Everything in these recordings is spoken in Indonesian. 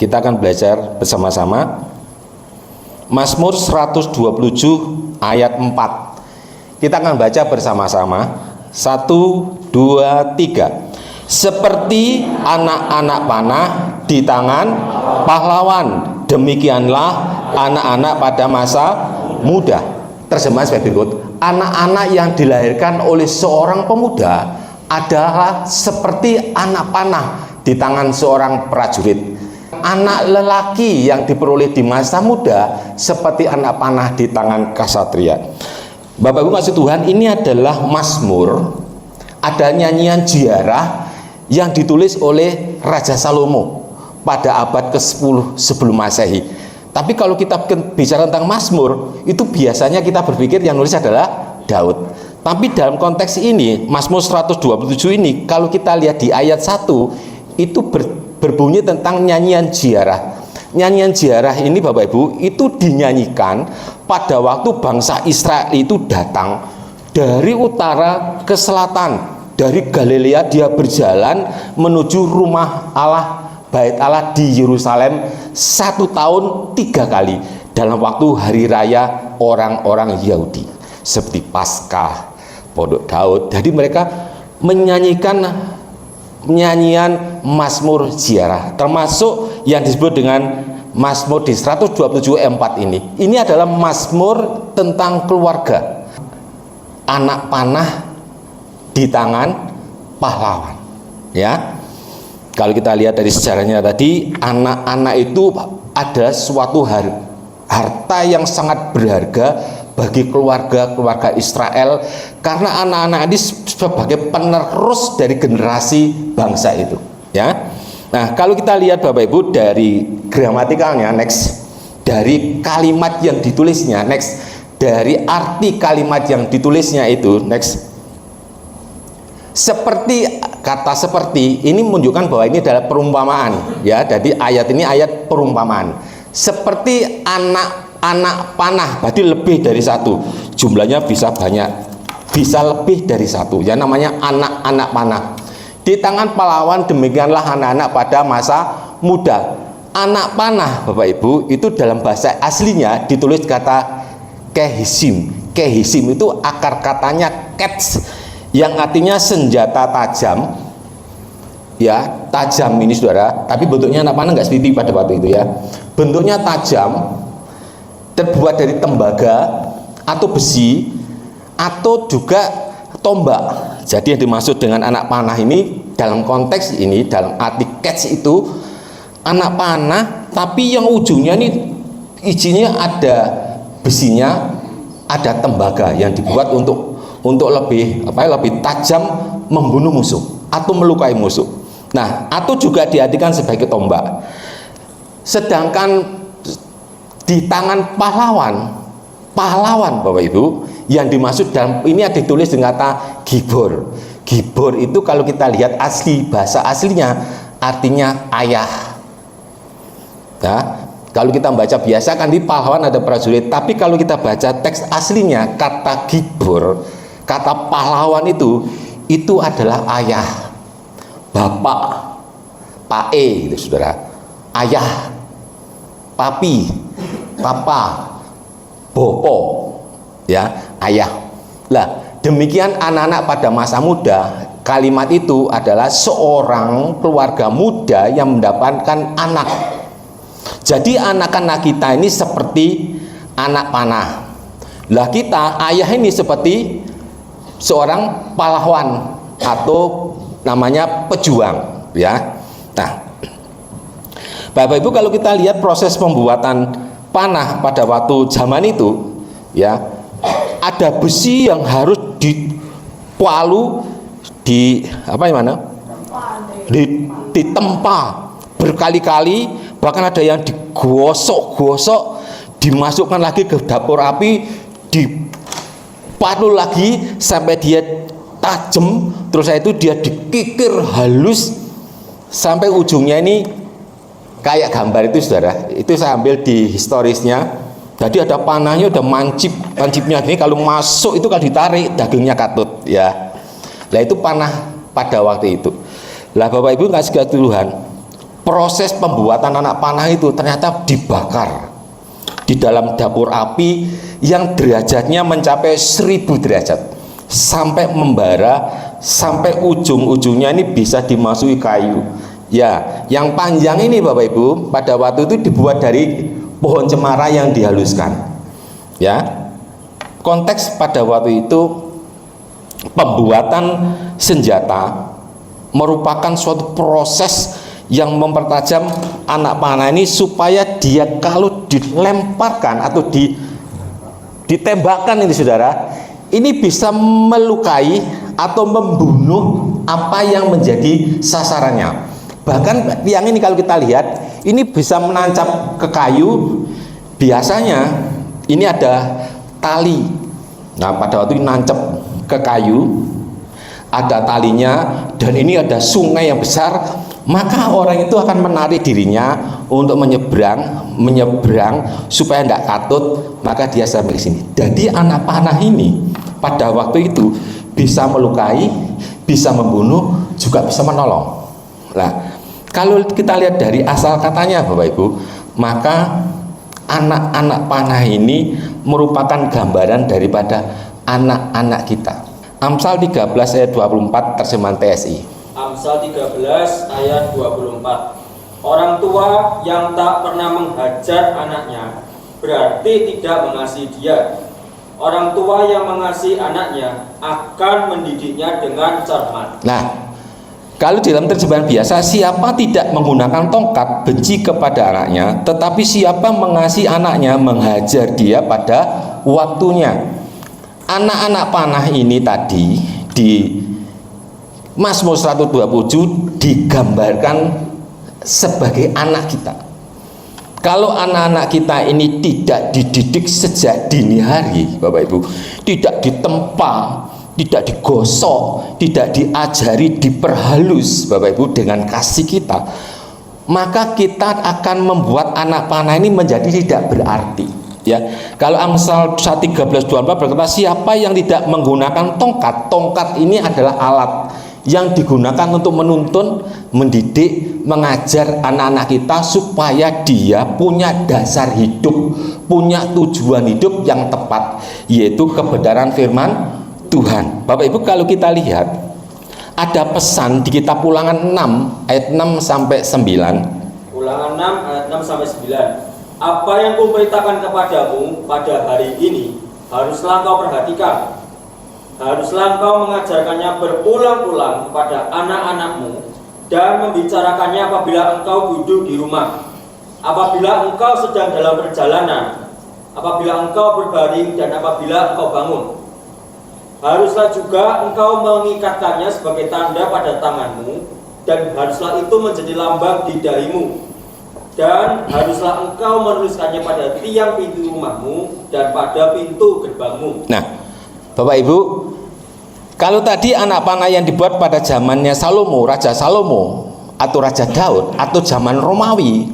Kita akan belajar bersama-sama Mazmur 127 ayat 4. Kita akan baca bersama-sama. 1, 2, 3. Seperti anak-anak panah di tangan pahlawan, demikianlah anak-anak pada masa muda. Terjemahan sebagai berikut: anak-anak yang dilahirkan oleh seorang pemuda adalah seperti anak panah di tangan seorang prajurit. Anak lelaki yang diperoleh di masa muda seperti anak panah di tangan kasatria. Bapak Ibu kasih Tuhan, ini adalah Mazmur, ada nyanyian ziarah yang ditulis oleh Raja Salomo pada abad ke-10 sebelum Masehi. Tapi kalau kita bicara tentang Mazmur, itu biasanya kita berpikir yang nulis adalah Daud. Tapi dalam konteks ini, Mazmur 127 ini, kalau kita lihat di ayat 1, itu berbunyi tentang nyanyian ziarah. Nyanyian ziarah ini Bapak Ibu, itu dinyanyikan pada waktu bangsa Israel itu datang dari utara ke selatan. Dari Galilea dia berjalan menuju rumah Allah, bait Allah di Yerusalem 1 tahun 3 kali dalam waktu hari raya orang-orang Yahudi, seperti Paskah, Pondok Daud. Jadi mereka menyanyikan nyanyian Mazmur ziarah, termasuk yang disebut dengan Mazmur di 127:4 ini. Ini adalah Mazmur tentang keluarga, anak panah di tangan pahlawan. Ya, kalau kita lihat dari sejarahnya tadi, anak-anak itu ada suatu harta yang sangat berharga bagi keluarga Israel, karena anak-anak ini sebagai penerus dari generasi bangsa itu. Ya, nah kalau kita lihat Bapak Ibu dari gramatikalnya, next, dari kalimat yang ditulisnya, next, dari arti kalimat yang ditulisnya itu, next. Seperti, kata seperti ini menunjukkan bahwa ini adalah perumpamaan, ya. Jadi ayat ini ayat perumpamaan. Seperti anak-anak panah, berarti lebih dari satu. Jumlahnya bisa banyak, bisa lebih dari satu. Ya, namanya anak-anak panah. Di tangan pahlawan, demikianlah anak-anak pada masa muda. Anak panah, Bapak Ibu, itu dalam bahasa aslinya ditulis kata kehisim. Kehisim itu akar katanya kets, yang artinya senjata tajam. Ya, tajam ini saudara, tapi bentuknya anak panah nggak seperti pada waktu itu ya. Bentuknya tajam, terbuat dari tembaga atau besi atau juga tombak. Jadi yang dimaksud dengan anak panah ini dalam konteks ini, dalam arti catch itu anak panah, tapi yang ujungnya ini isinya ada besinya, ada tembaga yang dibuat untuk lebih lebih tajam membunuh musuh atau melukai musuh. Nah, atau juga diartikan sebagai tombak. Sedangkan di tangan pahlawan Bapak Ibu, yang dimaksud dalam ini ada ditulis dengan kata gibor. Gibor itu kalau kita lihat asli, bahasa aslinya artinya ayah. Ya, kalau kita baca biasa kan di pahlawan ada prajurit, tapi kalau kita baca teks aslinya, kata gibor, kata pahlawan itu adalah ayah, bapak, pae gitu saudara, ayah, papi, papa, bopo, ya, ayah. Lah, demikian anak-anak pada masa muda, kalimat itu adalah seorang keluarga muda yang mendapatkan anak. Jadi anak-anak kita ini seperti anak panah. Lah kita, ayah ini seperti seorang pahlawan atau namanya pejuang, ya. Nah, Bapak Ibu, kalau kita lihat proses pembuatan panah pada waktu zaman itu, ya, ada besi yang harus dipalu ditempa berkali-kali, bahkan ada yang digosok-gosok, dimasukkan lagi ke dapur api, dipalu lagi sampai dia tajam, terus itu dia dikikir halus sampai ujungnya ini kayak gambar itu saudara. Itu saya ambil di historisnya. Jadi ada panahnya, ada mancipnya ini, kalau masuk itu kalau ditarik dagingnya katut, ya. Nah itu panah pada waktu itu. Lah Bapak Ibu kasih Tuhan, proses pembuatan anak panah itu ternyata dibakar di dalam dapur api yang derajatnya mencapai 1000 derajat sampai membara, sampai ujung-ujungnya ini bisa dimasuki kayu. Ya, yang panjang ini Bapak Ibu pada waktu itu dibuat dari pohon cemara yang dihaluskan. Ya, konteks pada waktu itu pembuatan senjata merupakan suatu proses yang mempertajam anak panah ini supaya dia kalau dilemparkan atau ditembakkan ini saudara, ini bisa melukai atau membunuh apa yang menjadi sasarannya. Bahkan tiang ini kalau kita lihat ini bisa menancap ke kayu. Biasanya ini ada tali. Nah, pada waktu ini nancap ke kayu, ada talinya, dan ini ada sungai yang besar, maka orang itu akan menarik dirinya untuk menyeberang supaya tidak katut, maka dia sampai sini. Jadi anak panah ini pada waktu itu bisa melukai, bisa membunuh, juga bisa menolong. Nah, kalau kita lihat dari asal katanya Bapak Ibu, maka anak-anak panah ini merupakan gambaran daripada anak-anak kita. Amsal 13 ayat 24 terjemahan TSI. Amsal 13 ayat 24. Orang tua yang tak pernah menghajar anaknya berarti tidak mengasihi dia. Orang tua yang mengasihi anaknya akan mendidiknya dengan cermat. Nah, kalau dalam terjemahan biasa, siapa tidak menggunakan tongkat benci kepada anaknya, tetapi siapa mengasihi anaknya menghajar dia pada waktunya. Anak-anak panah ini tadi di Mazmur 127 digambarkan sebagai anak kita. Kalau anak-anak kita ini tidak dididik sejak dini hari, Bapak Ibu, tidak ditempa, tidak digosok, tidak diajari, diperhalus Bapak Ibu dengan kasih kita, maka kita akan membuat anak panah ini menjadi tidak berarti. Ya, kalau Amsal 13:24 berkata, siapa yang tidak menggunakan tongkat, tongkat ini adalah alat yang digunakan untuk menuntun, mendidik, mengajar anak-anak kita supaya dia punya dasar hidup, punya tujuan hidup yang tepat, yaitu kebenaran firman Tuhan. Bapak Ibu, kalau kita lihat ada pesan di kitab Ulangan 6 ayat 6 sampai 9. Ulangan 6 ayat 6 sampai 9. Apa yang kuperintahkan kepadamu pada hari ini haruslah kau perhatikan. Haruslah engkau mengajarkannya berulang-ulang kepada anak-anakmu dan membicarakannya apabila engkau duduk di rumah, apabila engkau sedang dalam perjalanan, apabila engkau berbaring, dan apabila engkau bangun. Haruslah juga engkau mengikatkannya sebagai tanda pada tanganmu, dan haruslah itu menjadi lambang di dahimu. Dan haruslah engkau menuliskannya pada tiang pintu rumahmu dan pada pintu gerbangmu. Nah, Bapak Ibu, kalau tadi anak panah yang dibuat pada zamannya Salomo, Raja Salomo, atau Raja Daud, atau zaman Romawi,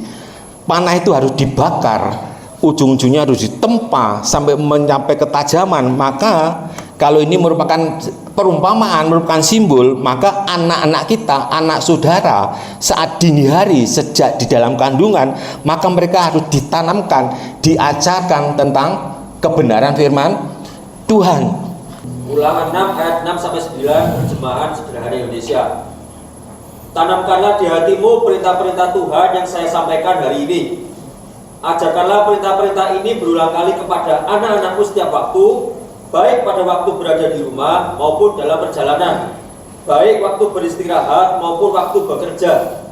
panah itu harus dibakar, ujung-ujungnya harus ditempa sampai mencapai ketajaman. Maka kalau ini merupakan perumpamaan, merupakan simbol, maka anak-anak kita, anak saudara, saat dini hari sejak di dalam kandungan, maka mereka harus ditanamkan, diajarkan tentang kebenaran firman Tuhan. Ulangan 6 ayat 6 sampai 9 terjemahan sederhana Indonesia. Tanamkanlah di hatimu perintah-perintah Tuhan yang saya sampaikan hari ini. Ajarkanlah perintah-perintah ini berulang kali kepada anak-anakmu setiap waktu, baik pada waktu berada di rumah maupun dalam perjalanan, baik waktu beristirahat maupun waktu bekerja.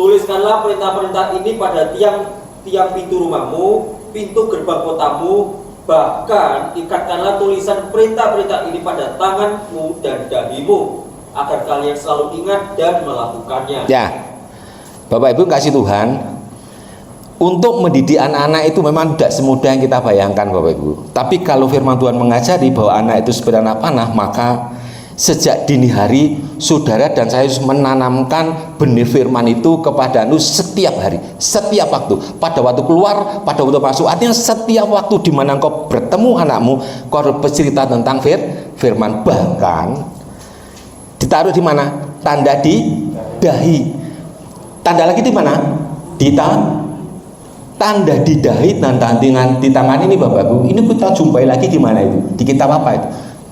Tuliskanlah perintah-perintah ini pada tiang pintu rumahmu, pintu gerbang kotamu, bahkan ikatkanlah tulisan perintah-perintah ini pada tanganmu dan dahimu, agar kalian selalu ingat dan melakukannya. Ya, Bapak Ibu kasih Tuhan, untuk mendidik anak-anak itu memang tidak semudah yang kita bayangkan Bapak Ibu. Tapi kalau firman Tuhan mengajari bahwa anak itu seperti anak panah, maka sejak dini hari saudara dan saya harus menanamkan benih firman itu kepada anu setiap hari, setiap waktu, pada waktu keluar, pada waktu masuk. Artinya setiap waktu di mana engkau bertemu anakmu, kau harus bercerita tentang firman. Bahkan ditaruh di mana? Tanda di dahi. Tanda lagi di mana? Tanda di dahi, tanda di tangan ini Bapak Ibu. Ini kita jumpai lagi di mana itu? Di kitab apa itu?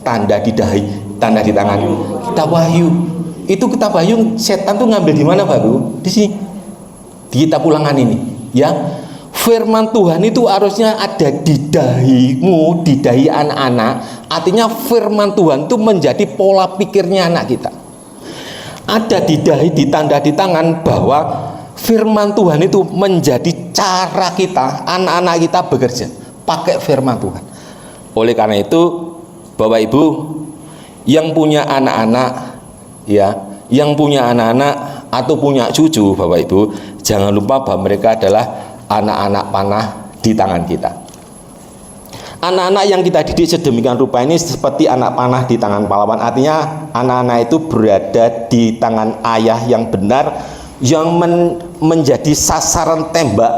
Tanda di dahi, tanda di tangan. Kitab Wahyu. Itu kitab Wahyu setan tuh ngambil di mana Bapak Ibu? Di sini. Di kitab Ulangan ini, ya. Firman Tuhan itu harusnya ada di dahimu, di dahi anak-anak. Artinya firman Tuhan itu menjadi pola pikirnya anak kita. Ada di dahi, di tanda di tangan, bahwa firman Tuhan itu menjadi cara kita, anak-anak kita bekerja pakai firman Tuhan. Oleh karena itu, Bapak Ibu yang punya anak-anak, ya, yang punya anak-anak atau punya cucu, Bapak Ibu, jangan lupa bahwa mereka adalah anak-anak panah di tangan kita. Anak-anak yang kita didik sedemikian rupa ini seperti anak panah di tangan pahlawan. Artinya anak-anak itu berada di tangan ayah yang benar, yang menjadi sasaran tembak.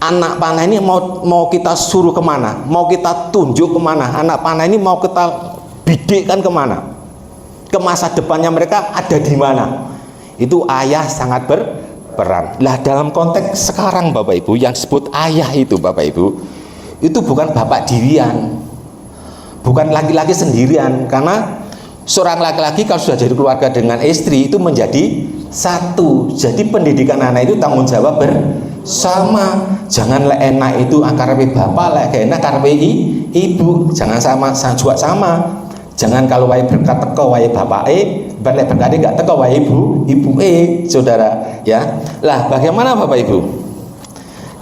Anak panah ini mau kita suruh kemana, mau kita tunjuk kemana, anak panah ini mau kita bidikkan kemana, ke masa depannya mereka ada di mana. Itu ayah sangat berperan. Lah dalam konteks sekarang Bapak Ibu, yang disebut ayah itu Bapak Ibu, itu bukan bapak dirian, bukan laki-laki sendirian. Karena seorang laki-laki kalau sudah jadi keluarga dengan istri itu menjadi satu. Jadi pendidikan anak itu tanggung jawab bersama. Jangan enak itu karepe bapak, lek enak karepe ibu. Jangan sama juga sama. Jangan kalau wae berkat teko wae bapake, lek berkate gak teko wae ibuke, saudara, ya. Lah bagaimana Bapak Ibu?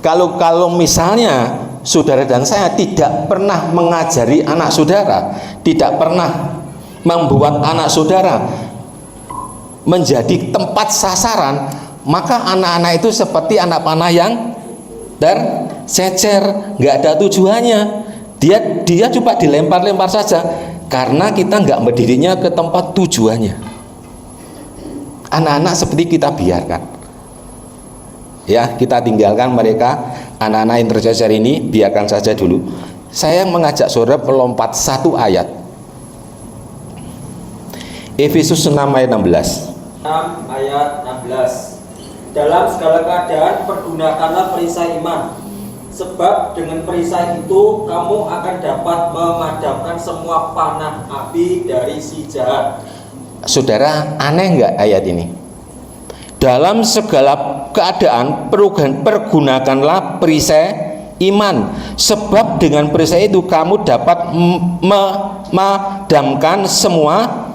Kalau misalnya saudara dan saya tidak pernah mengajari anak saudara, tidak pernah membuat anak saudara menjadi tempat sasaran, maka anak-anak itu seperti anak panah yang tercecer, nggak ada tujuannya. Dia cuma dilempar-lempar saja, karena kita nggak mendidiknya ke tempat tujuannya. Anak-anak seperti kita biarkan, ya, kita tinggalkan mereka. Anak-anak yang tercecer ini biarkan saja dulu. Saya mengajak saudara melompat satu ayat, Efesus 6 ayat 16. 6 ayat 16. Dalam segala keadaan pergunakanlah perisai iman, sebab dengan perisai itu kamu akan dapat memadamkan semua panah api dari si jahat. Saudara, aneh nggak ayat ini? Dalam segala keadaan pergunakanlah perisai iman, sebab dengan perisai itu kamu dapat memadamkan semua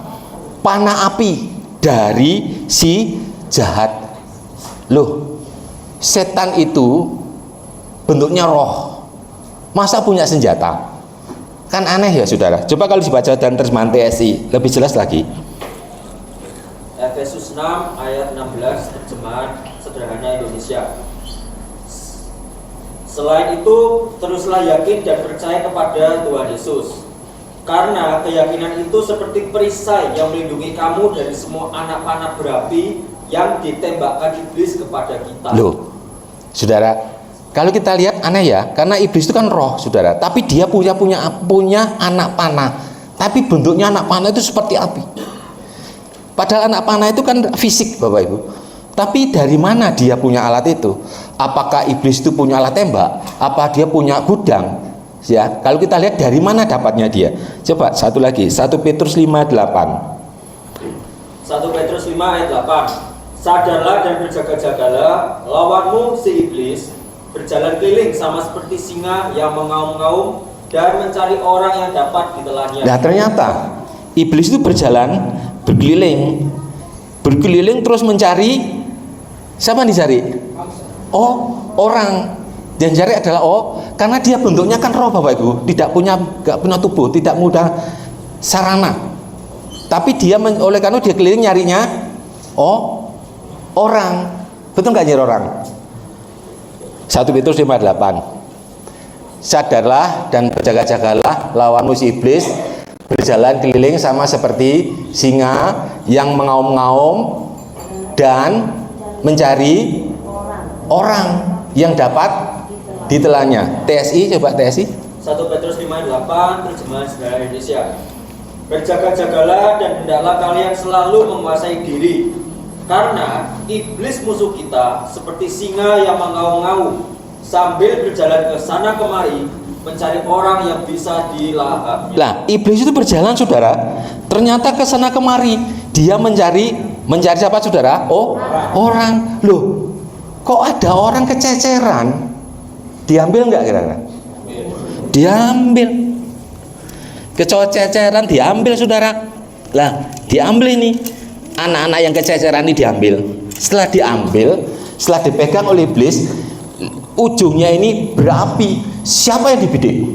panah api dari si jahat. Loh, setan itu bentuknya roh, masa punya senjata? Kan aneh ya saudara. Coba kalau dibaca dan terjemahan TSI lebih jelas lagi. Efesus 6 ayat 16 terjemahan sederhana Indonesia. Selain itu, teruslah yakin dan percaya kepada Tuhan Yesus, karena keyakinan itu seperti perisai yang melindungi kamu dari semua anak panah berapi yang ditembakkan iblis kepada kita. Loh, saudara, kalau kita lihat aneh ya, karena iblis itu kan roh, saudara. Tapi dia punya anak panah, tapi bentuknya anak panah itu seperti api. Padahal anak panah itu kan fisik, Bapak Ibu. Tapi dari mana dia punya alat itu? Apakah iblis itu punya alat tembak? Apa dia punya gudang? Ya, kalau kita lihat dari mana dapatnya dia. Coba satu lagi, 1 Petrus 5:8. 1 Petrus 5 ayat 8. Sadarlah dan berjaga-jagalah, lawanmu si iblis berjalan keliling sama seperti singa yang mengaum-ngaum dan mencari orang yang dapat ditelannya. Nah, ternyata iblis itu berkeliling terus mencari, siapa dicari? Oh, orang. Dan cari adalah karena dia bentuknya kan roh Bapak Ibu, nggak punya tubuh, tidak mudah sarana. Tapi dia oleh karena dia keliling nyarinya orang. Betul nggak nyari orang? 1 Petrus 5:8. Sadarlah dan berjaga-jagalah, lawanmu si iblis berjalan keliling sama seperti singa yang mengaum-ngaum dan mencari orang yang dapat ditelannya. TSI, coba TSI. 1 Petrus 5:8 terjemahan sederhana Indonesia. Berjaga-jagalah dan hendaklah kalian selalu menguasai diri, Karena iblis musuh kita seperti singa yang mengaum-ngaum sambil berjalan ke sana kemari mencari orang yang bisa dilahapnya. Nah, iblis itu berjalan, saudara. Ternyata ke sana kemari. Dia mencari siapa, saudara? Oh, orang. Loh, kok ada orang kececeran? Diambil nggak kira-kira? Diambil. Kececeran diambil, saudara. Lah, diambil ini. Anak-anak yang kececeran ini diambil. Setelah diambil, setelah dipegang oleh iblis, ujungnya ini berapi. Siapa yang dibidik?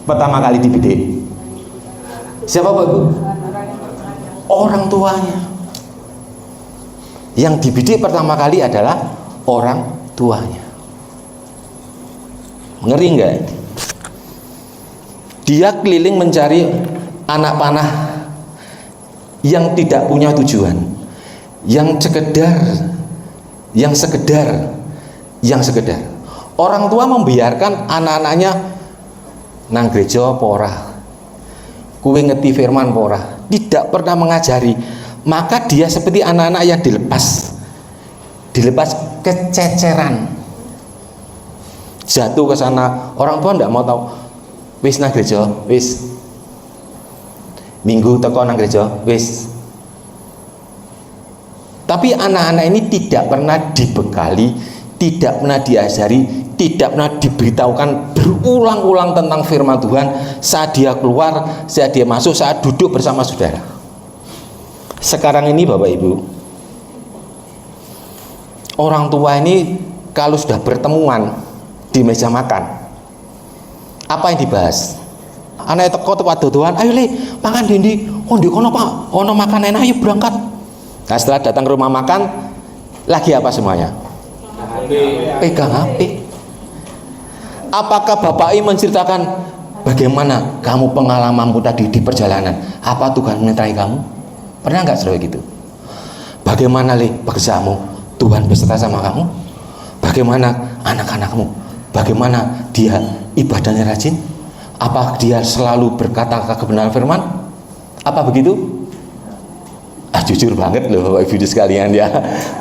Pertama kali dibidik. Siapa, Pak Ibu? Orang tuanya. Yang dibidik pertama kali adalah orang tuanya. Ngeri nggak? Dia keliling mencari anak panah yang tidak punya tujuan, yang sekedar. Orang tua membiarkan anak-anaknya nang gereja pora, kuwi ngerti firman pora, tidak pernah mengajari. Maka dia seperti anak-anak yang dilepas kececeran, jatuh ke sana. Orang tua tidak mau tahu. Wis nang gereja, wis minggu teko nang gereja, wis. Tapi anak-anak ini tidak pernah dibekali, tidak pernah diajari, tidak pernah diberitahukan berulang-ulang tentang firman Tuhan saat dia keluar, saat dia masuk, saat duduk bersama saudara. Sekarang ini Bapak Ibu, orang tua ini kalau sudah bertemuan di meja makan, apa yang dibahas? Anak teko tempat dodoan, ayo le, makan dindi. Oh di kono Pak, ono makan enak, ayo berangkat. Nah setelah datang ke rumah makan, lagi apa semuanya? Pegang HP. Apakah Bapak I menceritakan bagaimana kamu pengalamanmu tadi di perjalanan? Apa Tuhan menyertai kamu? Pernah nggak saudara gitu? Bagaimana le pekerjaanmu? Tuhan beserta sama kamu? Bagaimana anak-anakmu? Bagaimana dia ibadahnya rajin? Apa dia selalu berkata kebenaran firman? Apa begitu? Jujur banget loh Bapak Ibu sekalian ya.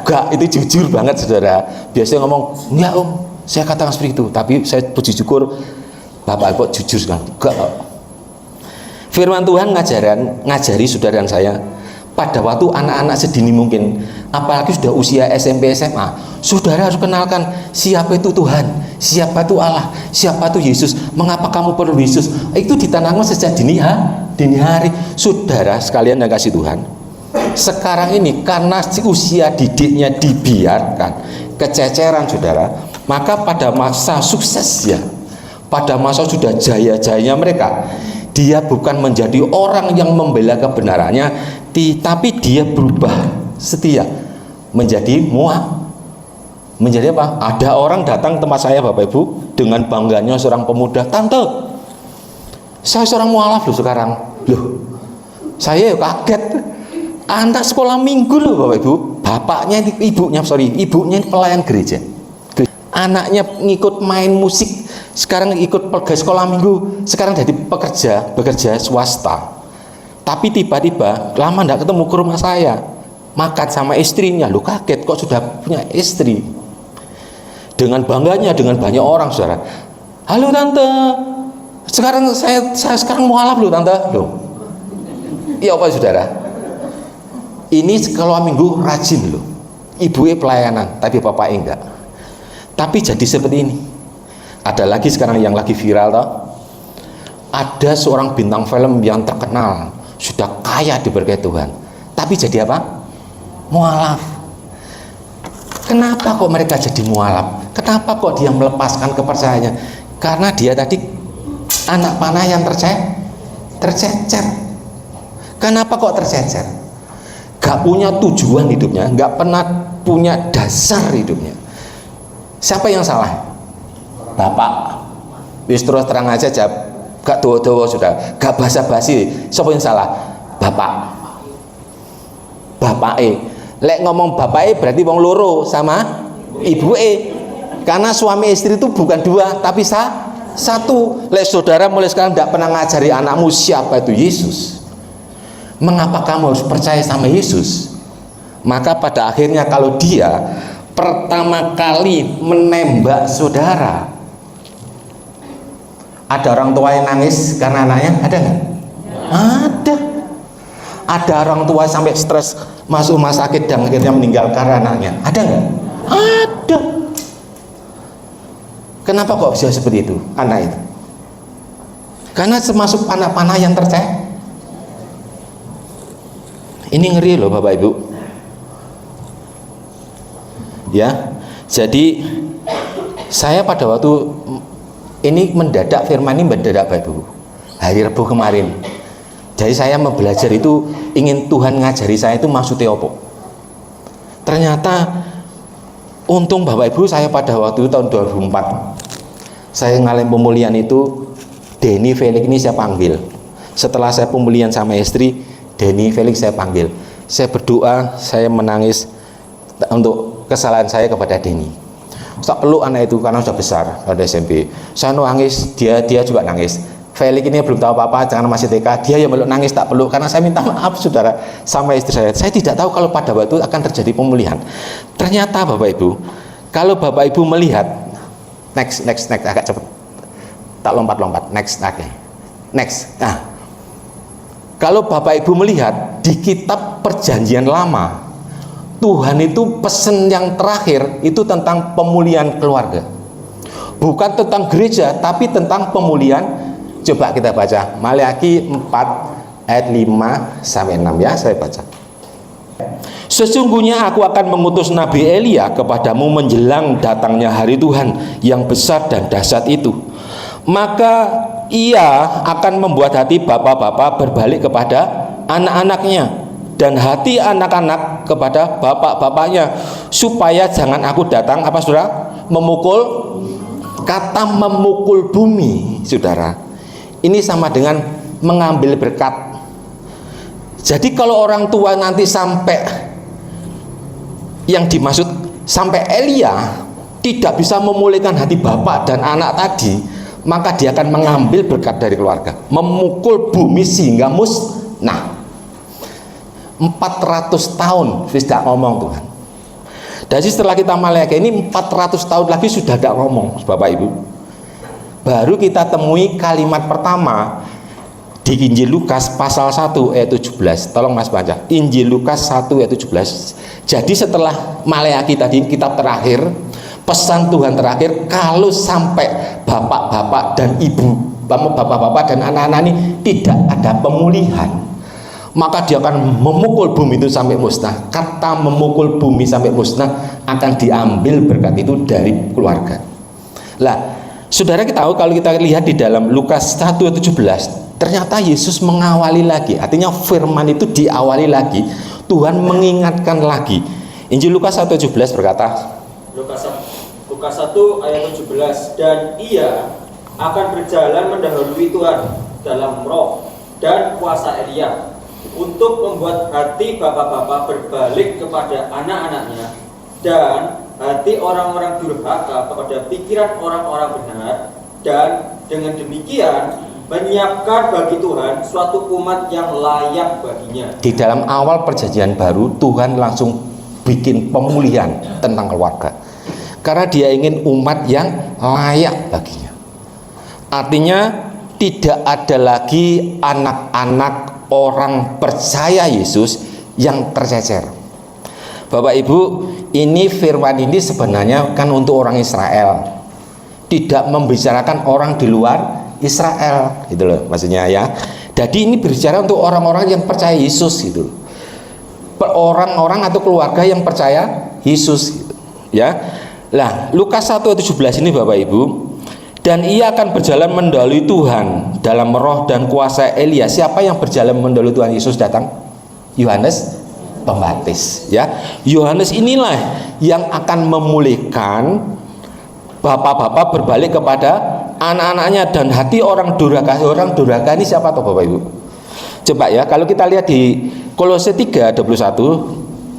Enggak, itu jujur banget saudara. Biasanya ngomong, enggak Om, saya katakan seperti itu. Tapi saya puji syukur Bapak Ibu jujur kan. Enggak. Firman Tuhan ngajari saudara dan saya pada waktu anak-anak sedini mungkin, apalagi sudah usia SMP SMA, saudara harus kenalkan siapa itu Tuhan, siapa itu Allah, siapa itu Yesus, mengapa kamu perlu Yesus. Itu ditanamkan sejak dini hari. Saudara sekalian yang kasih Tuhan, sekarang ini karena usia didiknya dibiarkan kececeran saudara, maka pada masa suksesnya, pada masa sudah jaya-jayanya mereka, dia bukan menjadi orang yang membela kebenarannya, tapi dia berubah setia menjadi menjadi apa? Ada orang datang tempat saya Bapak Ibu dengan bangganya seorang pemuda, tante, saya seorang mualaf loh sekarang. Loh, saya kaget. Anak sekolah minggu loh Bapak Ibu, bapaknya ibunya pelayan gereja, anaknya ngikut main musik, sekarang ikut sekolah minggu, sekarang jadi bekerja swasta. Tapi tiba-tiba lama tidak ketemu ke rumah saya, makan sama istrinya. Lu kaget kok sudah punya istri. Dengan bangganya, dengan banyak orang saudara. Halo tante, sekarang saya sekarang mualaf loh tante. Loh, iya apa saudara? Ini sekolah minggu rajin loh, ibunya pelayanan, tapi bapaknya enggak. Tapi jadi seperti ini. Ada lagi sekarang yang lagi viral toh. Ada seorang bintang film yang terkenal, sudah kaya diberkati Tuhan, tapi jadi apa? Mualaf. Kenapa kok mereka jadi mualaf? Kenapa kok dia melepaskan kepercayaannya? Karena dia tadi anak panah yang tercecer. Kenapa kok tercecer? Gak punya tujuan hidupnya, gak pernah punya dasar hidupnya. Siapa yang salah? Bapak. Wis terus terang aja jawab, gak doa-doa sudah, gak basa-basi. Siapa yang salah? Bapak lek ngomong bapak berarti wong loro sama ibu karena suami istri itu bukan dua tapi satu. Lek saudara mulai sekarang tidak pernah ngajari anakmu siapa itu Yesus, mengapa kamu harus percaya sama Yesus? Maka pada akhirnya kalau dia pertama kali menembak saudara, ada orang tua yang nangis karena anaknya? Ada nggak? Ada. Ada orang tua sampai stres masuk rumah sakit dan akhirnya meninggal karena anaknya? Ada nggak? Ada. Kenapa kok bisa seperti itu anak itu? Karena termasuk panah-panah yang tercek. Ini ngeri loh Bapak Ibu. Ya, jadi saya pada waktu ini mendadak, firman ini mendadak Bapak Ibu, hari Rabu kemarin. Jadi saya mau belajar itu, ingin Tuhan ngajari saya itu maksudnya apa. Ternyata untung Bapak Ibu, saya pada waktu itu tahun 2004 saya ngalamin pemulihan itu, Denny Felix ini saya panggil. Setelah saya pemulihan sama istri, Denny Felix saya panggil. Saya berdoa, saya menangis untuk kesalahan saya kepada Denny. Saya peluk anak itu karena sudah besar, pada SMP. Saya nangis, dia juga nangis. Felix ini belum tahu apa-apa, jangan masih TK, dia yang meluk nangis, tak peluk karena saya minta maaf saudara sama istri saya. Saya tidak tahu kalau pada waktu itu akan terjadi pemulihan. Ternyata Bapak Ibu, kalau Bapak Ibu melihat, next agak cepat, tak lompat, next. Nah, kalau Bapak Ibu melihat di kitab Perjanjian Lama, Tuhan itu pesan yang terakhir itu tentang pemulihan keluarga, bukan tentang gereja, tapi tentang pemulihan. Coba kita baca Maleakhi 4 ayat 5 sampai 6 ya, saya baca. Sesungguhnya aku akan mengutus Nabi Elia kepadamu menjelang datangnya hari Tuhan yang besar dan dahsyat itu. Maka ia akan membuat hati bapak-bapak berbalik kepada anak-anaknya, dan hati anak-anak kepada bapak-bapaknya, supaya jangan aku datang, apa saudara? Memukul. Kata memukul bumi, saudara, ini sama dengan mengambil berkat. Jadi kalau orang tua nanti sampai, yang dimaksud sampai Elia tidak bisa memulihkan hati bapak dan anak tadi, maka dia akan mengambil berkat dari keluarga, memukul bumi sehingga musnah. 400 tahun sudah ngomong Tuhan. Jadi setelah kita Maleakhi ini 400 tahun lagi sudah tidak ngomong Bapak Ibu. Baru kita temui kalimat pertama di Injil Lukas pasal 1 ayat 17. Tolong Mas baca Injil Lukas 1 ayat 17. Jadi setelah Maleakhi tadi, kitab terakhir, pesan Tuhan terakhir, kalau sampai bapak-bapak dan ibu, bapak-bapak dan anak-anak ini tidak ada pemulihan, maka dia akan memukul bumi itu sampai musnah. Kata memukul bumi sampai musnah akan diambil berkat itu dari keluarga. Lah, saudara, kita tahu kalau kita lihat di dalam Lukas 1:17, ternyata Yesus mengawali lagi. Artinya firman itu diawali lagi. Tuhan mengingatkan lagi. Injil Lukas 1:17 berkata, Lukas 1 ayat 17, dan ia akan berjalan mendahului Tuhan dalam roh dan kuasa Elia, untuk membuat hati bapak-bapak berbalik kepada anak-anaknya, dan hati orang-orang durhaka kepada pikiran orang-orang benar, dan dengan demikian menyiapkan bagi Tuhan suatu umat yang layak baginya. Di dalam awal perjanjian baru, Tuhan langsung bikin pemulihan tentang keluarga, karena dia ingin umat yang layak baginya. Artinya tidak ada lagi anak-anak orang percaya Yesus yang tercecer. Bapak Ibu, ini firman ini sebenarnya kan untuk orang Israel, tidak membicarakan orang di luar Israel, gitu loh maksudnya ya. Jadi ini berbicara untuk orang-orang yang percaya Yesus, gitu. Orang-orang atau keluarga yang percaya Yesus, gitu. Ya. Lah, Lukas 1:17 ini Bapak Ibu, dan ia akan berjalan mendahului Tuhan dalam roh dan kuasa Elia. Siapa yang berjalan mendahului Tuhan Yesus datang? Yohanes Pembaptis, ya. Yohanes inilah yang akan memulihkan bapak-bapak berbalik kepada anak-anaknya, dan hati orang durhaka. Orang durhaka ini siapa toh Bapak Ibu? Coba ya, kalau kita lihat di Kolose 3:21,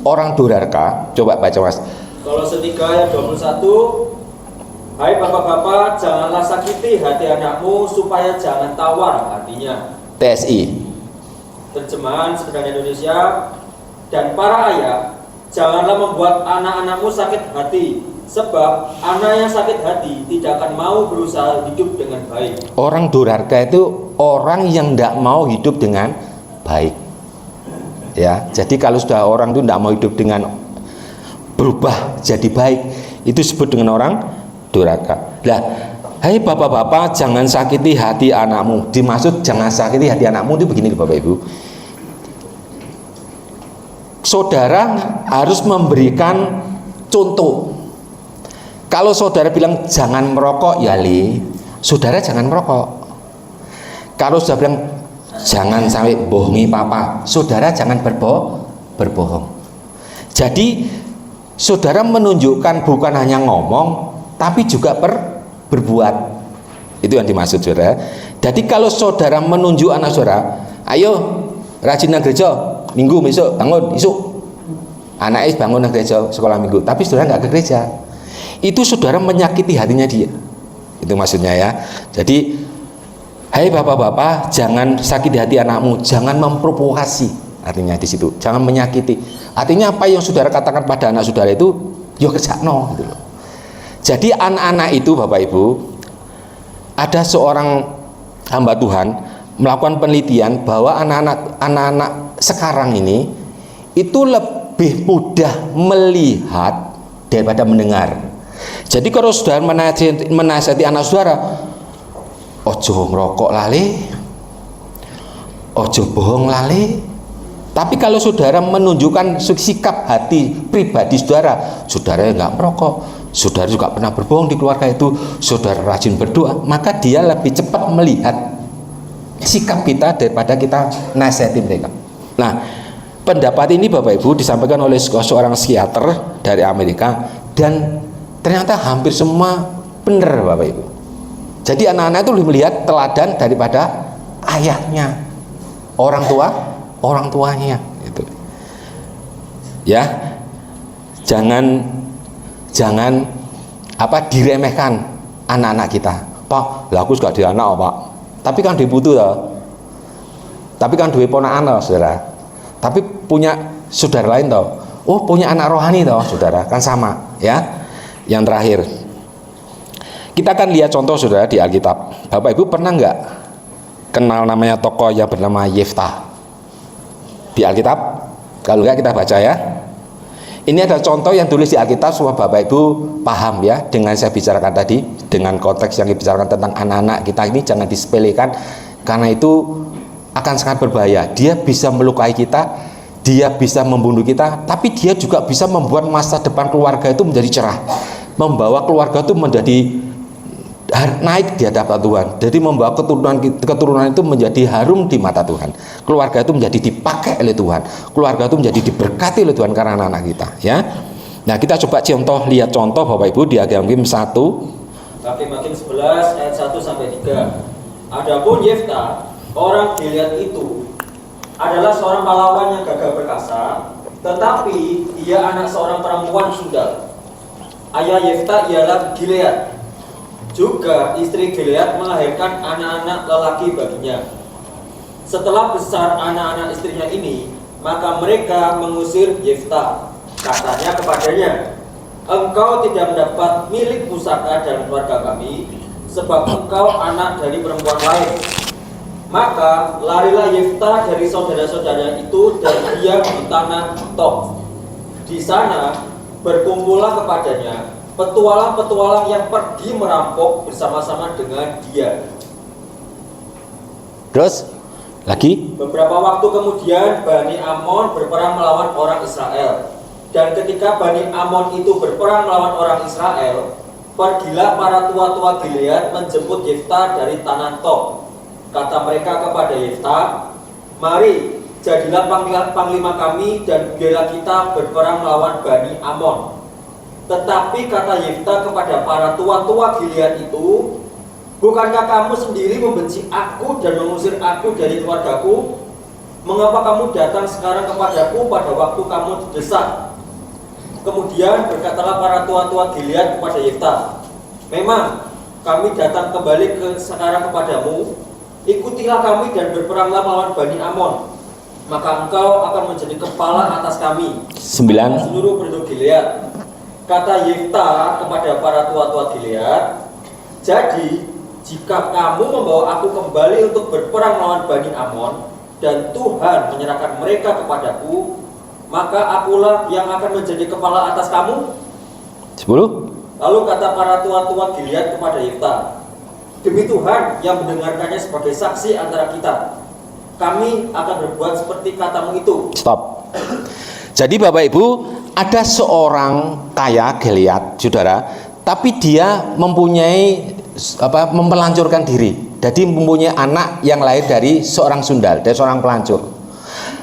orang durhaka, coba baca Mas. Kolose 3 ayat 21, hai bapak-bapak, janganlah sakiti hati anakmu supaya jangan tawar hatinya. TSI. Terjemahan Sederhana Indonesia. Dan para ayah, Janganlah membuat anak-anakmu sakit hati, sebab anak yang sakit hati tidak akan mau berusaha hidup dengan baik. Orang durhaka itu orang yang tidak mau hidup dengan baik. Ya, jadi kalau sudah orang itu tidak mau hidup dengan berubah jadi baik, itu disebut dengan orang durhaka. Lah, hai bapak-bapak, jangan sakiti hati anakmu. Dimaksud jangan sakiti hati anakmu itu begini Bapak Ibu. Saudara harus memberikan contoh. Kalau saudara bilang jangan merokok, ya saudara jangan merokok. Kalau saudara bilang jangan sampai bohongi papa, saudara jangan berbohong. Jadi saudara menunjukkan bukan hanya ngomong, tapi juga berbuat. Itu yang dimaksud saudara. Jadi kalau saudara menunjuk anak saudara, ayo rajin nang gereja, minggu besok bangun isuk. Anaknya bangun nang gereja sekolah minggu, tapi saudara nggak ke gereja. Itu saudara menyakiti hatinya dia. Itu maksudnya ya. Jadi hai bapak-bapak, jangan sakiti hati anakmu, jangan memprovokasi. Artinya di situ, jangan menyakiti. Artinya apa yang saudara katakan pada anak saudara itu, yo kerjakno gitu loh. Jadi anak-anak itu Bapak Ibu, ada seorang hamba Tuhan melakukan penelitian bahwa anak-anak sekarang ini itu lebih mudah melihat daripada mendengar. Jadi kalau saudara menasihati anak saudara, ojo ngerokok lali, ojo bohong lali. Tapi kalau saudara menunjukkan sikap hati pribadi saudara, saudara nggak merokok, saudara juga pernah berbohong di keluarga itu, saudara rajin berdoa, maka dia lebih cepat melihat sikap kita daripada kita nasihati mereka. Nah, pendapat ini Bapak Ibu disampaikan oleh seorang psikiater dari Amerika, dan ternyata hampir semua benar Bapak Ibu. Jadi anak-anak itu melihat teladan daripada ayahnya, orang tuanya itu. Ya, jangan diremehkan anak-anak kita. Pak, lah aku suka di anak Pak. Tapi kan dibutuh toh. Tapi kan duwe ponakan toh, saudara. Tapi punya saudara lain toh. Oh, punya anak rohani toh, saudara. Kan sama, ya. Yang terakhir, kita akan lihat contoh saudara di Alkitab. Bapak Ibu pernah nggak kenal namanya tokoh yang bernama Yeftah di Alkitab? Kalau nggak kita baca ya. Ini ada contoh yang tulis di Alkitab supaya Bapak Ibu paham ya dengan saya bicarakan tadi, dengan konteks yang dibicarakan tentang anak-anak kita ini jangan disepelekan, karena itu akan sangat berbahaya. Dia bisa melukai kita, dia bisa membunuh kita, tapi dia juga bisa membuat masa depan keluarga itu menjadi cerah, membawa keluarga itu menjadi naik di hadapan Tuhan. Jadi membawa keturunan itu menjadi harum di mata Tuhan. Keluarga itu menjadi dipakai oleh Tuhan. Keluarga itu menjadi diberkati oleh Tuhan karena anak-anak kita, ya. Nah, kita coba lihat contoh Bapak Ibu di Hakim 1. Hakim 11 ayat 1 sampai 3. Adapun Yeftah, orang Gilead itu adalah seorang pahlawan yang gagah perkasa, tetapi dia anak seorang perempuan sundal. Ayah Yeftah ialah Gilead. Juga istri Gilead melahirkan anak-anak lelaki baginya. Setelah besar anak-anak istrinya ini, maka mereka mengusir Yeftah. Katanya kepadanya, engkau tidak mendapat milik pusaka dalam keluarga kami, sebab engkau anak dari perempuan lain. Maka larilah Yeftah dari saudara-saudaranya itu dan diam di tanah Tob. Di sana berkumpullah kepadanya petualang-petualang yang pergi merampok bersama-sama dengan dia. Terus lagi? Beberapa waktu kemudian Bani Amon berperang melawan orang Israel. Dan ketika Bani Amon itu berperang melawan orang Israel, pergilah para tua-tua Gilead menjemput Yeftah dari tanah Tob. Kata mereka kepada Yeftah, mari jadilah panglima kami dan biarlah kita berperang melawan Bani Amon. Tetapi kata Yeftah kepada para tua-tua Gilead itu, bukankah kamu sendiri membenci aku dan mengusir aku dari keluargaku? Mengapa kamu datang sekarang kepadaku pada waktu kamu didesak? Kemudian berkatalah para tua-tua Gilead kepada Yeftah, memang kami datang kembali sekarang kepadamu, ikutilah kami dan berperanglah melawan Bani Amon. maka engkau akan menjadi kepala atas kami 9. seluruh penduduk Gilead. Kata Yefta kepada para tua-tua Gilead, jadi jika kamu membawa aku kembali untuk berperang melawan Bani Amon dan Tuhan menyerahkan mereka kepadaku, maka akulah yang akan menjadi kepala atas kamu. 10. Lalu kata para tua-tua Gilead kepada Yefta, demi Tuhan yang mendengarkannya sebagai saksi antara kita, kami akan berbuat seperti katamu itu. Stop. Jadi Bapak Ibu, ada seorang kaya Gilead, saudara, tapi dia mempunyai mempelancurkan diri. Jadi mempunyai anak yang lahir dari seorang sundal, dari seorang pelancur.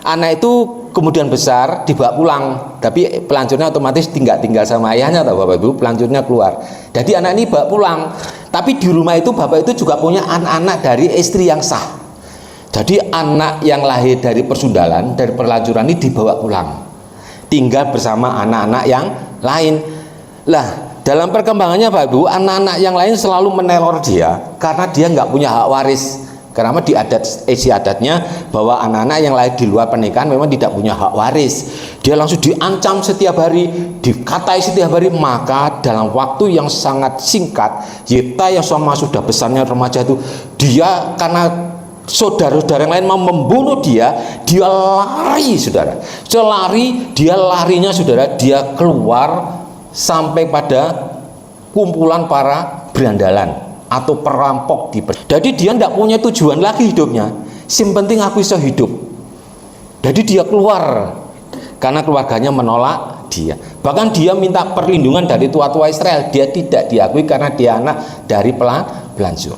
Anak itu kemudian besar dibawa pulang, tapi pelancurnya otomatis tinggal sama ayahnya, tahu Bapak Ibu, pelancurnya keluar. Jadi anak ini bawa pulang, tapi di rumah itu bapak itu juga punya anak-anak dari istri yang sah. Jadi anak yang lahir dari persundalan, dari pelancuran ini dibawa pulang, tinggal bersama anak-anak yang lain. Lah, dalam perkembangannya Bapak Ibu, anak-anak yang lain selalu meneror dia karena dia nggak punya hak waris. Karena di isi adatnya bahwa anak-anak yang lahir di luar pernikahan memang tidak punya hak waris. Dia langsung diancam setiap hari, dikatai setiap hari. Maka dalam waktu yang sangat singkat, Yefta yang sudah besarnya remaja itu, dia karena saudara-saudara yang lain mau membunuh dia lari, saudara. Dia larinya, saudara, dia keluar sampai pada kumpulan para berandalan atau perampok. Jadi dia tidak punya tujuan lagi hidupnya, yang penting aku bisa hidup. Jadi dia keluar karena keluarganya menolak dia. Bahkan dia minta perlindungan dari tua-tua Israel. Dia tidak diakui karena dia anak dari pelancur.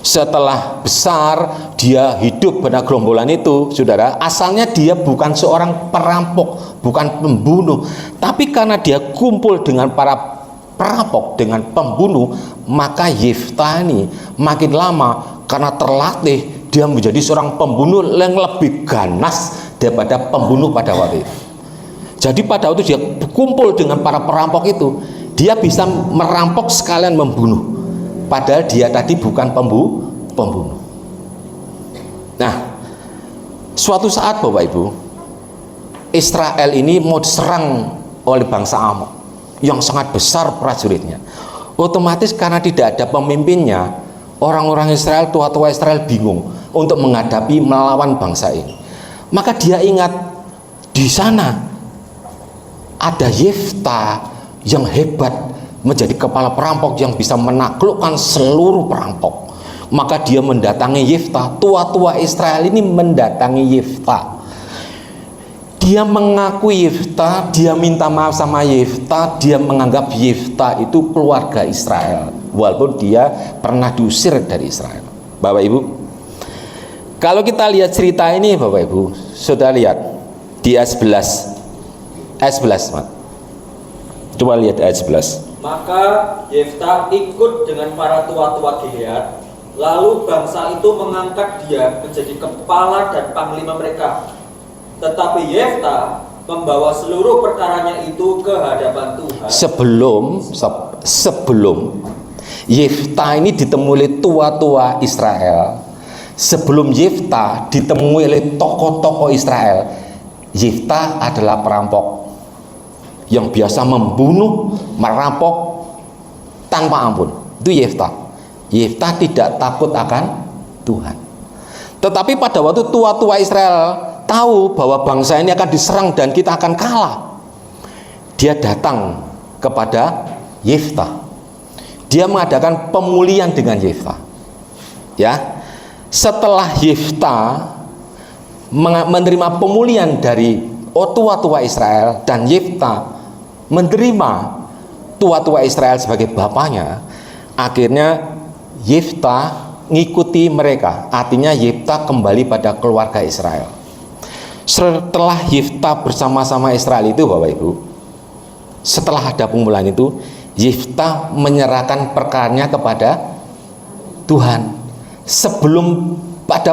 Setelah besar, dia hidup pada gerombolan itu, saudara. Asalnya dia bukan seorang perampok, bukan pembunuh, tapi karena dia kumpul dengan para perampok, dengan pembunuh, maka Yefta ini makin lama karena terlatih, dia menjadi seorang pembunuh yang lebih ganas daripada pembunuh pada waktu itu. Jadi pada waktu dia kumpul dengan para perampok itu, dia bisa merampok sekalian membunuh, padahal dia tadi bukan pembunuh. Nah, suatu saat Bapak Ibu, Israel ini mau diserang oleh bangsa Amon yang sangat besar prajuritnya. Otomatis karena tidak ada pemimpinnya, orang-orang Israel, tua-tua Israel bingung untuk menghadapi melawan bangsa ini. Maka dia ingat di sana ada Yefta yang hebat, menjadi kepala perampok yang bisa menaklukkan seluruh perampok. Maka dia mendatangi Yefta. Tua-tua Israel ini mendatangi Yefta. Dia mengakui Yefta, dia minta maaf sama Yefta, dia menganggap Yefta itu keluarga Israel, walaupun dia pernah diusir dari Israel. Bapak Ibu, kalau kita lihat cerita ini Bapak Ibu, sudah lihat di ayat 11 Mat. Coba lihat ayat 11. Maka Yefta ikut dengan para tua-tua Gilead, lalu bangsa itu mengangkat dia menjadi kepala dan panglima mereka. Tetapi Yefta membawa seluruh perkaranya itu ke hadapan Tuhan. Sebelum Yefta ini ditemui oleh tua-tua Israel, sebelum Yefta ditemui oleh tokoh-tokoh Israel, Yefta adalah perampok yang biasa membunuh, merampok tanpa ampun. Itu Yefta. Yefta tidak takut akan Tuhan. Tetapi pada waktu tua-tua Israel tahu bahwa bangsa ini akan diserang dan kita akan kalah, dia datang kepada Yefta. Dia mengadakan pemulihan dengan Yefta. Ya, setelah Yefta menerima pemulihan dari tua-tua Israel dan Yefta menerima tua-tua Israel sebagai bapaknya, akhirnya Yefta ngikuti mereka. Artinya Yefta kembali pada keluarga Israel. Setelah Yefta bersama-sama Israel itu Bapak Ibu, setelah ada pemulihan itu, Yefta menyerahkan perkaranya kepada Tuhan. Sebelum pada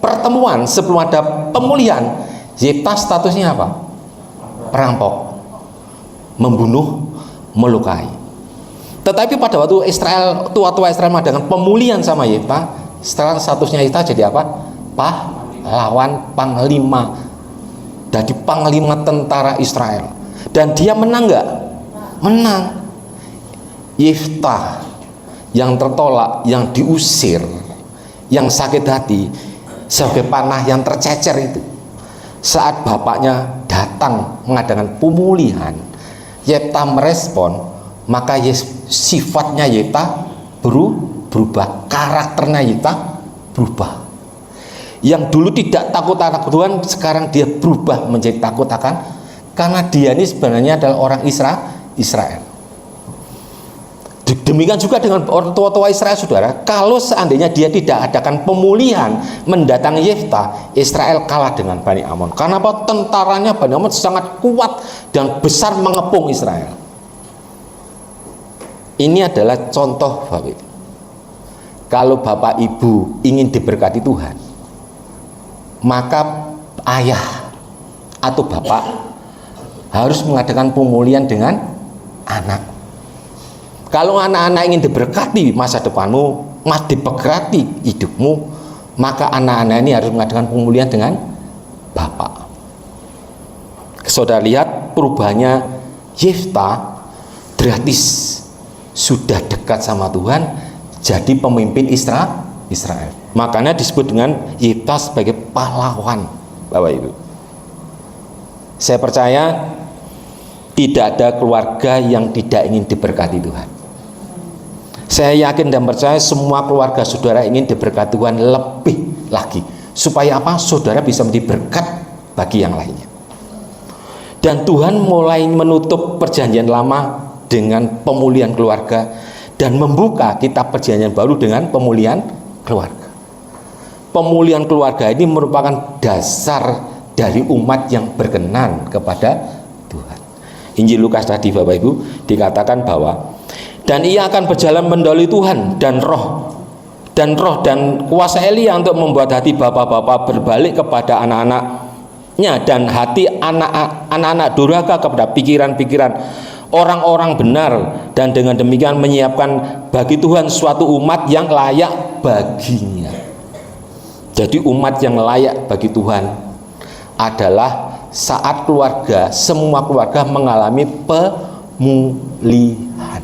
pertemuan, sebelum ada pemulihan, Yefta statusnya apa? Perampok, membunuh, melukai. Tetapi pada waktu Israel, tua-tua Israel mengadakan pemulihan sama Yefta, setelah statusnya Yefta jadi apa? Pahlawan, panglima jadi panglima tentara Israel. Dan dia menang nggak? Menang. Yeftah yang tertolak, yang diusir, yang sakit hati, sebagai panah yang tercecer itu, saat bapaknya datang mengadakan pemulihan, Yeftah merespon, maka sifatnya Yeftah berubah, karakternya Yeftah berubah. Yang dulu tidak takut akan Tuhan, sekarang dia berubah menjadi takut akan, karena dia ini sebenarnya adalah orang Israel. Demikian juga dengan orang tua-tua Israel, saudara. Kalau seandainya dia tidak adakan pemulihan mendatangi Yeftah, Israel kalah dengan Bani Amon. Karena apa? Tentaranya Bani Amon sangat kuat dan besar mengepung Israel. Ini adalah contoh, Bapak Ibu. Kalau Bapak Ibu ingin diberkati Tuhan, maka ayah atau bapak harus mengadakan pemulihan dengan anak. Kalau anak-anak ingin diberkati masa depanmu, diberkati hidupmu, maka anak-anak ini harus mengadakan pemulihan dengan bapak. Saudara lihat perubahannya Yeftah gratis, sudah dekat sama Tuhan, jadi pemimpin Israel. Makanya disebut dengan Yeftah sebagai pahlawan, Bapak Ibu. Saya percaya tidak ada keluarga yang tidak ingin diberkati Tuhan. Saya yakin dan percaya semua keluarga saudara ingin diberkati Tuhan lebih lagi. Supaya apa? Saudara bisa menjadi berkat bagi yang lainnya. Dan Tuhan mulai menutup perjanjian lama dengan pemulihan keluarga dan membuka kitab perjanjian baru dengan pemulihan keluarga. Pemulihan keluarga ini merupakan dasar dari umat yang berkenan kepada Tuhan. Injil Lukas tadi, Bapak Ibu, dikatakan bahwa dan ia akan berjalan mendahului Tuhan dan roh dan kuasa Elia untuk membuat hati bapak-bapak berbalik kepada anak-anaknya dan hati anak-anak durhaka kepada pikiran-pikiran orang-orang benar, dan dengan demikian menyiapkan bagi Tuhan suatu umat yang layak baginya. Jadi umat yang layak bagi Tuhan adalah saat keluarga, semua keluarga mengalami pemulihan.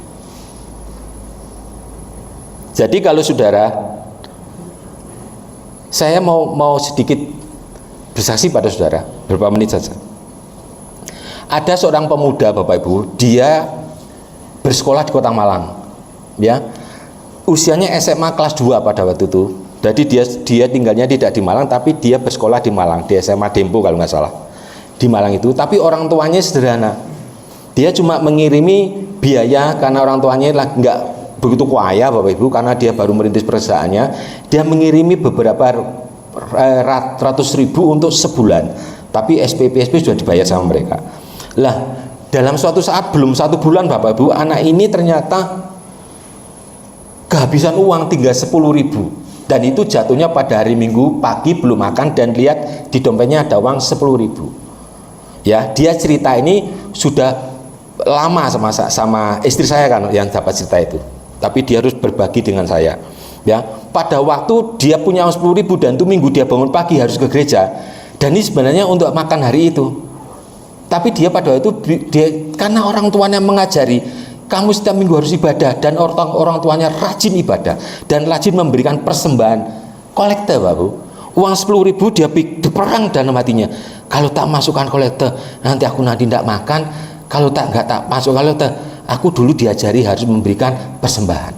Jadi kalau saudara, saya mau sedikit bersaksi pada saudara, beberapa menit saja. Ada seorang pemuda, Bapak Ibu, dia bersekolah di Kota Malang, ya, usianya SMA kelas 2 pada waktu itu. Jadi dia tinggalnya tidak di Malang, tapi dia bersekolah di Malang, di SMA Dempo kalau nggak salah, di Malang itu. Tapi orang tuanya sederhana, dia cuma mengirimi biaya karena orang tuanya nggak begitu kaya, Bapak Ibu, karena dia baru merintis perusahaannya. Dia mengirimi beberapa ratus ribu untuk sebulan, tapi SPP sudah dibayar sama mereka. Lah, dalam suatu saat belum 1 bulan, Bapak Ibu, anak ini ternyata kehabisan uang tinggal 10.000, dan itu jatuhnya pada hari Minggu pagi, belum makan, dan lihat di dompetnya ada uang 10.000. Ya, dia cerita ini sudah lama sama istri saya kan yang dapat cerita itu. Tapi dia harus berbagi dengan saya. Ya, pada waktu dia punya 10.000 dan itu Minggu dia bangun pagi harus ke gereja. Dan ini sebenarnya untuk makan hari itu. Tapi dia pada waktu itu karena orang tuanya mengajari, kamu setiap minggu harus ibadah, dan orang tuanya rajin ibadah dan rajin memberikan persembahan kolekte, Bapak. Uang 10.000 dia perang dalam hatinya. Kalau tak masukkan kolekte, nanti aku tidak makan. Kalau nggak tak masuk kolekte, aku dulu diajari harus memberikan persembahan.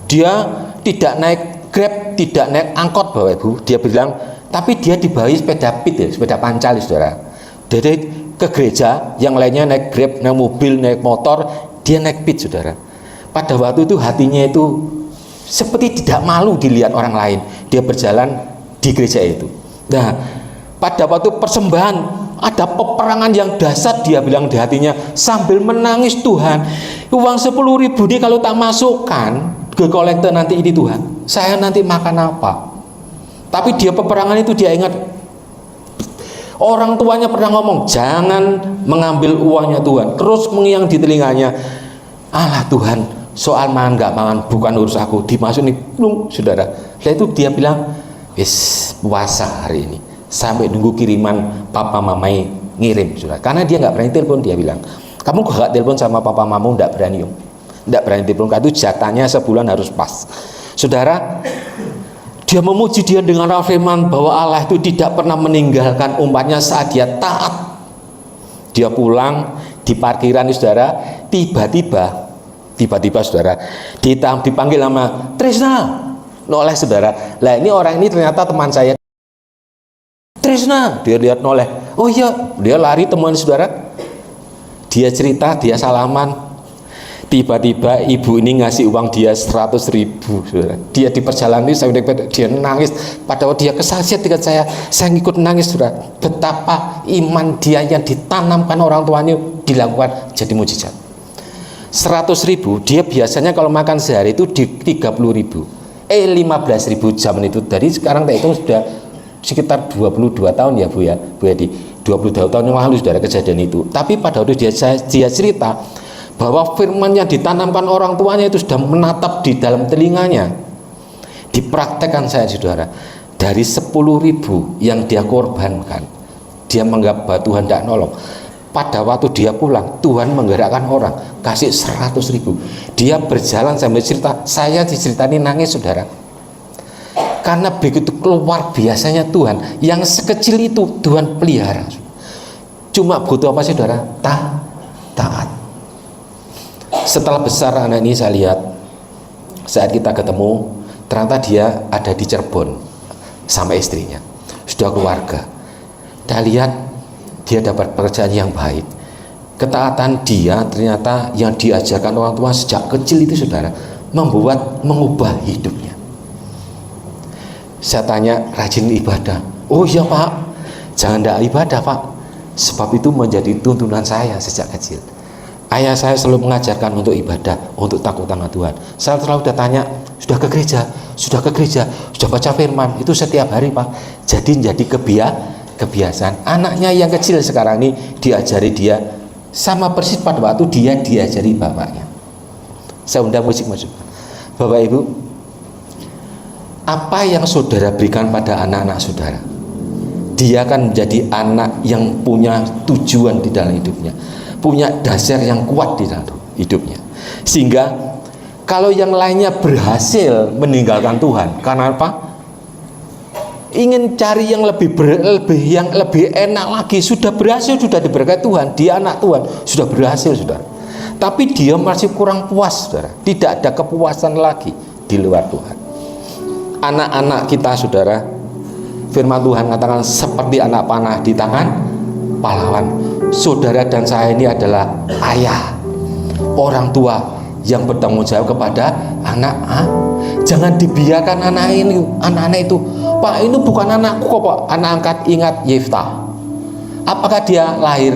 Dia tidak naik Grab, tidak naik angkot, Bapak Ibu. Dia bilang, tapi dia dibawa sepeda pit, ya, sepeda pancal, saudara. Dari ke gereja, yang lainnya naik Grab, naik mobil, naik motor, dia naik pit, saudara. Pada waktu itu hatinya itu seperti tidak malu dilihat orang lain. Dia berjalan di gereja itu. Nah, pada waktu persembahan ada peperangan yang dahsyat, dia bilang di hatinya sambil menangis, Tuhan, uang 10.000 ini kalau tak masukkan ke kolektor nanti ini Tuhan, saya nanti makan apa? Tapi dia peperangan itu dia ingat orang tuanya pernah ngomong, jangan mengambil uangnya Tuhan. Terus mengiang di telinganya, alah Tuhan, soal makan nggak makan bukan urus aku, dimasukin belum, saudara. Setelah itu dia bilang, wis puasa hari ini, sampai nunggu kiriman papa mamai ngirim, saudara. Karena dia nggak berani telepon, dia bilang, kamu gak telepon sama papa mamamu, nggak berani om, nggak berani telepon, itu jatahnya sebulan harus pas, saudara. Dia memuji dia dengan firman bahwa Allah itu tidak pernah meninggalkan umatnya saat dia taat. Dia pulang di parkiran, saudara, tiba-tiba saudara dipanggil nama Trisna noleh, saudara. Lah ini orang ini ternyata teman saya. Trisna, dia lihat noleh, oh iya, dia lari temuan, saudara. Dia cerita, dia salaman. Tiba-tiba ibu ini ngasih uang dia 100.000, saudara. Dia di perjalanan ini dia nangis, padahal dia kesaksian dengan saya ngikut nangis, saudara. Betapa iman dia yang ditanamkan orang tuanya dilakukan jadi mujizat. 100.000, dia biasanya kalau makan sehari itu di 30.000, 15.000 zaman itu. Dari sekarang saya hitung sudah sekitar 22 tahun ya Bu Edi, 22 tahun yang lalu saudara kejadian itu. Tapi pada waktu dia cerita bahwa firman yang ditanamkan orang tuanya itu sudah menatap di dalam telinganya. Dipraktekkan saya, saudara. Dari 10.000 yang dia korbankan, dia menganggap bahwa Tuhan tidak nolong. Pada waktu dia pulang, Tuhan menggerakkan orang kasih 100.000. Dia berjalan sambil cerita, saya diceritani nangis, saudara. Karena begitu keluar biasanya Tuhan, yang sekecil itu Tuhan pelihara. Cuma butuh apa, saudara? Taat. Setelah besar anak ini saya lihat, saat kita ketemu, ternyata dia ada di Cirebon sama istrinya, sudah keluarga. Kita lihat dia dapat pekerjaan yang baik. Ketaatan dia ternyata yang diajarkan orang tua sejak kecil itu, saudara, mengubah hidupnya. Saya tanya, rajin ibadah? Oh iya Pak, jangan tidak ibadah Pak, sebab itu menjadi tuntunan saya sejak kecil. Ayah saya selalu mengajarkan untuk ibadah, untuk takut sama Tuhan. Saya selalu tanya, sudah ke gereja, sudah baca firman, itu setiap hari Pak. Jadi kebiasaan. Anaknya yang kecil sekarang ini diajari dia sama persis pada waktu dia diajari bapaknya. Saya undang musik. Bapak Ibu, apa yang saudara berikan pada anak-anak saudara, dia akan menjadi anak yang punya tujuan di dalam hidupnya, punya dasar yang kuat di dalam hidupnya. Sehingga kalau yang lainnya berhasil meninggalkan Tuhan, karena apa? Ingin cari yang lebih enak lagi, sudah berhasil, sudah diberkati Tuhan, dia anak Tuhan, sudah berhasil, saudara. Tapi dia masih kurang puas, saudara. Tidak ada kepuasan lagi di luar Tuhan. Anak-anak kita, saudara, firman Tuhan katakan seperti anak panah di tangan pahlawan. Saudara dan saya ini adalah ayah, orang tua yang bertanggung jawab kepada anak. Jangan dibiarkan anak-anak itu, Pak, ini bukan anakku kok Pak. Anak angkat, ingat Yeftah. Apakah dia lahir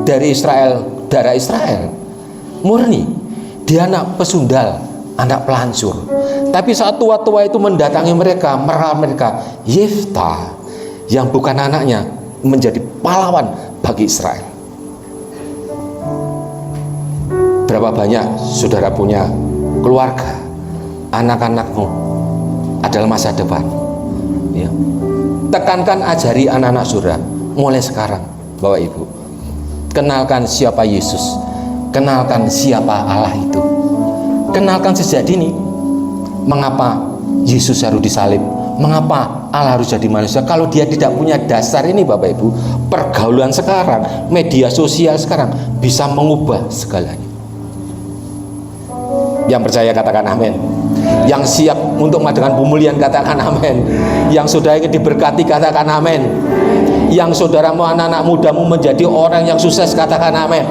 dari Israel, darah Israel? Murni. Dia anak pesundal, anak pelancur. Tapi saat tua-tua itu mendatangi mereka, merawat mereka, Yeftah yang bukan anaknya menjadi pahlawan bagi Israel. Berapa banyak saudara punya keluarga, anak-anakmu adalah masa depan, ya. Tekankan, ajari anak-anak saudara mulai sekarang, Bapak Ibu, kenalkan siapa Yesus, kenalkan siapa Allah itu, kenalkan sejak dini mengapa Yesus harus disalib, mengapa Allah harus jadi manusia. Kalau dia tidak punya dasar ini, Bapak Ibu, pergaulan sekarang, media sosial sekarang bisa mengubah segalanya. Yang percaya katakan amin. Yang siap untuk mengadakan pemulihan katakan amin. Yang saudara ingin diberkati katakan amin. Yang saudara mau anak-anak mudamu menjadi orang yang sukses katakan amin.